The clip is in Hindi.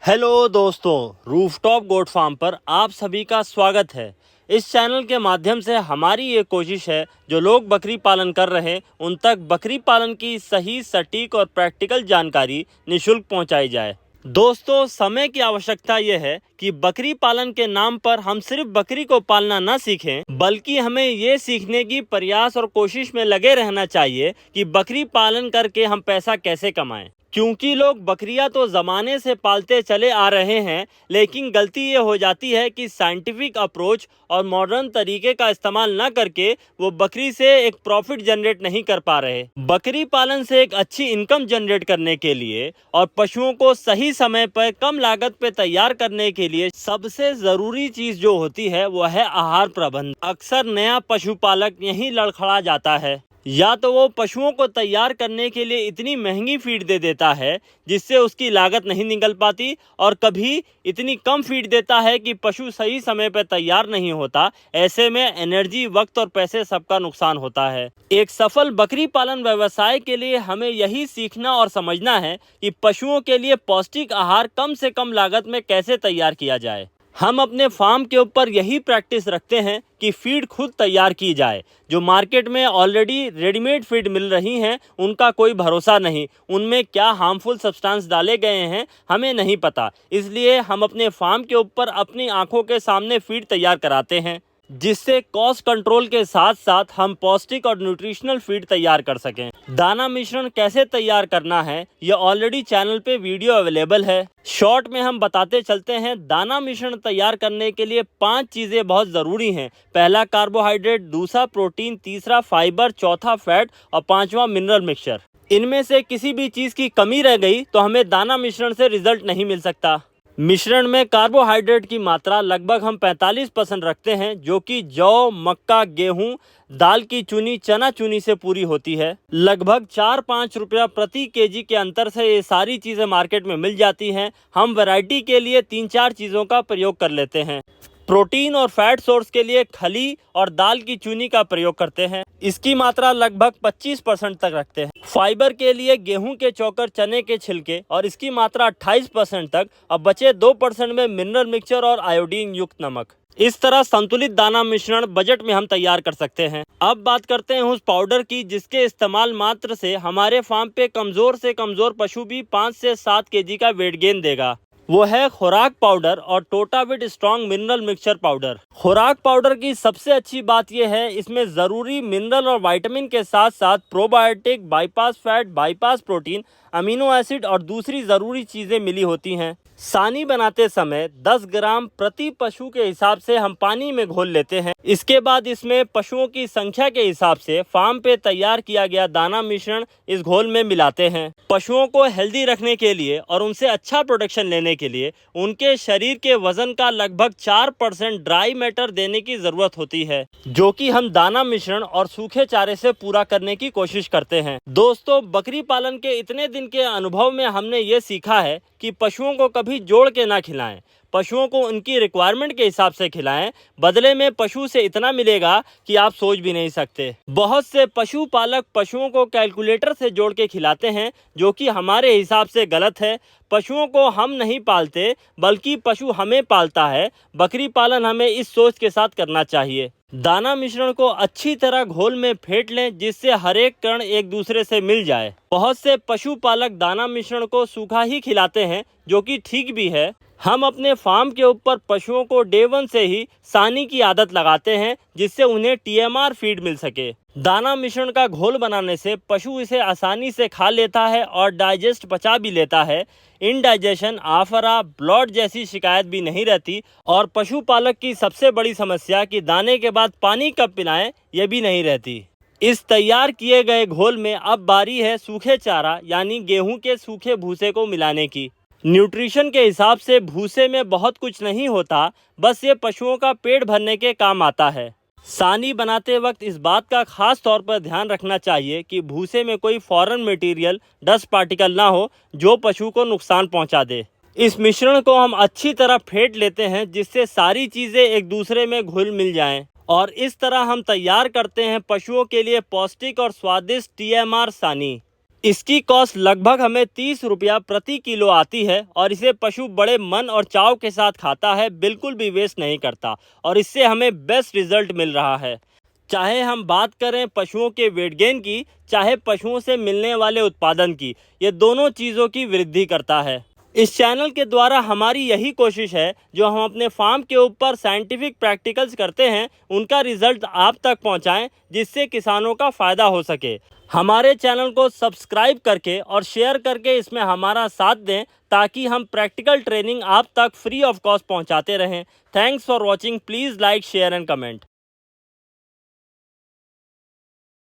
हेलो दोस्तों, रूफटॉप गोट फार्म पर आप सभी का स्वागत है। इस चैनल के माध्यम से हमारी ये कोशिश है जो लोग बकरी पालन कर रहे हैं उन तक बकरी पालन की सही, सटीक और प्रैक्टिकल जानकारी निशुल्क पहुंचाई जाए। दोस्तों, समय की आवश्यकता ये है कि बकरी पालन के नाम पर हम सिर्फ बकरी को पालना न सीखें, बल्कि हमें ये सीखने की प्रयास और कोशिश में लगे रहना चाहिए कि बकरी पालन करके हम पैसा कैसे कमाएं। क्योंकि लोग बकरियां तो ज़माने से पालते चले आ रहे हैं, लेकिन गलती ये हो जाती है कि साइंटिफिक अप्रोच और मॉडर्न तरीके का इस्तेमाल न करके वो बकरी से एक प्रॉफिट जनरेट नहीं कर पा रहे। बकरी पालन से एक अच्छी इनकम जनरेट करने के लिए और पशुओं को सही समय पर कम लागत पे तैयार करने के लिए सबसे ज़रूरी चीज़ जो होती है वो है आहार प्रबंधन। अक्सर नया पशुपालक यहीं लड़खड़ा जाता है। या तो वो पशुओं को तैयार करने के लिए इतनी महंगी फीड दे देता है जिससे उसकी लागत नहीं निकल पाती, और कभी इतनी कम फीड देता है कि पशु सही समय पर तैयार नहीं होता। ऐसे में एनर्जी, वक्त और पैसे सबका नुकसान होता है। एक सफल बकरी पालन व्यवसाय के लिए हमें यही सीखना और समझना है कि पशुओं के लिए पौष्टिक आहार कम से कम लागत में कैसे तैयार किया जाए। हम अपने फार्म के ऊपर यही प्रैक्टिस रखते हैं कि फीड खुद तैयार की जाए। जो मार्केट में ऑलरेडी रेडीमेड फीड मिल रही हैं उनका कोई भरोसा नहीं, उनमें क्या हार्मफुल सब्सटेंस डाले गए हैं हमें नहीं पता। इसलिए हम अपने फार्म के ऊपर अपनी आंखों के सामने फीड तैयार कराते हैं, जिससे कॉस्ट कंट्रोल के साथ साथ हम पौष्टिक और न्यूट्रिशनल फीड तैयार कर सकें। दाना मिश्रण कैसे तैयार करना है ये ऑलरेडी चैनल पे वीडियो अवेलेबल है। शॉर्ट में हम बताते चलते हैं। दाना मिश्रण तैयार करने के लिए 5 चीज़ें बहुत ज़रूरी हैं। पहला कार्बोहाइड्रेट, दूसरा प्रोटीन, तीसरा फाइबर, चौथा फैट और पांचवा मिनरल मिक्सचर। इनमें से किसी भी चीज़ की कमी रह गई तो हमें दाना मिश्रण से रिजल्ट नहीं मिल सकता। मिश्रण में कार्बोहाइड्रेट की मात्रा लगभग हम 45% रखते हैं, जो कि जौ, मक्का, गेहूं, दाल की चूनी, चना चूनी से पूरी होती है। लगभग 4-5 रुपया प्रति केजी के अंतर से ये सारी चीज़ें मार्केट में मिल जाती हैं। हम वैरायटी के लिए 3-4 चीज़ों का प्रयोग कर लेते हैं। प्रोटीन और फैट सोर्स के लिए खली और दाल की चूनी का प्रयोग करते हैं। इसकी मात्रा लगभग 25% तक रखते हैं। फाइबर के लिए गेहूं के चोकर, चने के छिलके और इसकी मात्रा 28% तक, और बचे 2% में मिनरल मिक्सचर और आयोडीन युक्त नमक। इस तरह संतुलित दाना मिश्रण बजट में हम तैयार कर सकते हैं। अब बात करते हैं उस पाउडर की जिसके इस्तेमाल मात्र से हमारे फार्म पे कमज़ोर से कमज़ोर पशु भी 5 से 7 केजी का वेट गेन देगा। वो है खुराक पाउडर और टोटाविट स्ट्रॉन्ग मिनरल मिक्सचर पाउडर। खुराक पाउडर की सबसे अच्छी बात यह है, इसमें ज़रूरी मिनरल और विटामिन के साथ साथ probiotic, bypass fat, bypass protein, amino acid और दूसरी ज़रूरी चीज़ें मिली होती हैं। सानी बनाते समय 10 ग्राम प्रति पशु के हिसाब से हम पानी में घोल लेते हैं। इसके बाद इसमें पशुओं की संख्या के हिसाब से फार्म पे तैयार किया गया दाना मिश्रण इस घोल में मिलाते हैं। पशुओं को हेल्दी रखने के लिए और उनसे अच्छा प्रोडक्शन लेने के लिए उनके शरीर के वजन का लगभग 4% ड्राई मैटर देने की ज़रूरत होती है, जो कि हम दाना मिश्रण और सूखे चारे से पूरा करने की कोशिश करते हैं। दोस्तों, बकरी पालन के इतने दिन के अनुभव में हमने ये सीखा है कि पशुओं को कभी जोड़ के ना खिलाएं। पशुओं को उनकी रिक्वायरमेंट के हिसाब से खिलाएं। बदले में पशु से इतना मिलेगा कि आप सोच भी नहीं सकते। बहुत से पशुपालक पशुओं को कैलकुलेटर से जोड़ के खिलाते हैं, जो कि हमारे हिसाब से गलत है। पशुओं को हम नहीं पालते, बल्कि पशु हमें पालता है। बकरी पालन हमें इस सोच के साथ करना चाहिए। दाना मिश्रण को अच्छी तरह घोल में फेंट लें, जिससे हर एक कण एक दूसरे से मिल जाए। बहुत से पशुपालक दाना मिश्रण को सूखा ही खिलाते हैं, जो कि ठीक भी है। हम अपने फार्म के ऊपर पशुओं को डे 1 से ही सानी की आदत लगाते हैं, जिससे उन्हें TMR फीड मिल सके। दाना मिश्रण का घोल बनाने से पशु इसे आसानी से खा लेता है और डाइजेस्ट पचा भी लेता है। इनडाइजेशन, आफरा, ब्लॉट जैसी शिकायत भी नहीं रहती। और पशुपालक की सबसे बड़ी समस्या कि दाने के बाद पानी कब पिलाएं, यह भी नहीं रहती। इस तैयार किए गए घोल में अब बारी है सूखे चारा यानी गेहूं के सूखे भूसे को मिलाने की। न्यूट्रिशन के हिसाब से भूसे में बहुत कुछ नहीं होता, बस ये पशुओं का पेट भरने के काम आता है। सानी बनाते वक्त इस बात का खास तौर पर ध्यान रखना चाहिए कि भूसे में कोई फॉरेन मटेरियल, डस्ट पार्टिकल ना हो जो पशु को नुकसान पहुंचा दे। इस मिश्रण को हम अच्छी तरह फेंट लेते हैं, जिससे सारी चीज़ें एक दूसरे में घुल मिल जाएं, और इस तरह हम तैयार करते हैं पशुओं के लिए पौष्टिक और स्वादिष्ट TMR सानी। इसकी कॉस्ट लगभग हमें 30 रुपया प्रति किलो आती है और इसे पशु बड़े मन और चाव के साथ खाता है, बिल्कुल भी वेस्ट नहीं करता और इससे हमें बेस्ट रिजल्ट मिल रहा है। चाहे हम बात करें पशुओं के वेट गेन की, चाहे पशुओं से मिलने वाले उत्पादन की, ये दोनों चीज़ों की वृद्धि करता है। इस चैनल के द्वारा हमारी यही कोशिश है, जो हम अपने फार्म के ऊपर साइंटिफिक प्रैक्टिकल्स करते हैं उनका रिजल्ट आप तक पहुंचाएं, जिससे किसानों का फ़ायदा हो सके। हमारे चैनल को सब्सक्राइब करके और शेयर करके इसमें हमारा साथ दें, ताकि हम प्रैक्टिकल ट्रेनिंग आप तक फ्री ऑफ कॉस्ट पहुंचाते रहें। Thanks for watching. Please like, share and comment.